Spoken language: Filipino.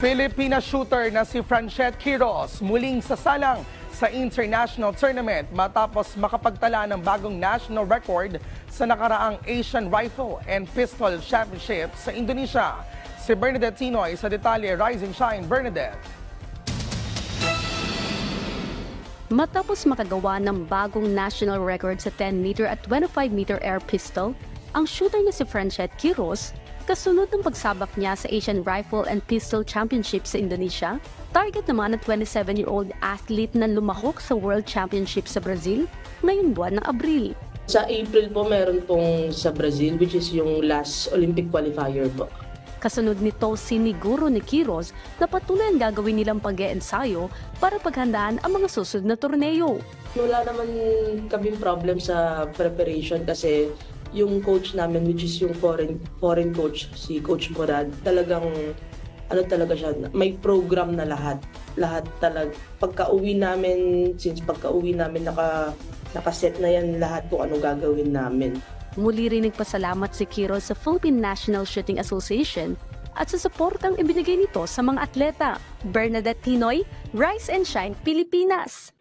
Filipina shooter na si Franchette Quiroz muling sasalang sa international tournament matapos makapagtala ng bagong national record sa nakaraang Asian Rifle and Pistol Championship sa Indonesia. Si Bernadette Tinoy sa detalye. Rise and Shine, Bernadette. Matapos makagawa ng bagong national record sa 10-meter at 25-meter air pistol, ang shooter na si Franchette Quiroz, kasunod ng pagsabak niya sa Asian Rifle and Pistol Championship sa Indonesia, target naman ng 27-year-old athlete na lumahok sa World Championship sa Brazil ngayong buwan ng Abril. Sa April po meron pong sa Brazil, which is yung last Olympic qualifier po. Kasunod nito, siniguro ni Quiroz na patuloy ang gagawin nilang pag-eensayo para paghandaan ang mga susunod na torneo. Wala naman kaming problem sa preparation kasi yung coach namin, which is yung foreign coach, si Coach Morad, talagang talaga siya, may program na lahat. Lahat talaga. Pagka-uwi namin nakaset na yan lahat kung ano gagawin namin. Muli rin nagpasalamat si Quiroz sa Philippine National Shooting Association at sa suportang ibinigay nito sa mga atleta. Bernadette Tinoy, Rise and Shine, Pilipinas.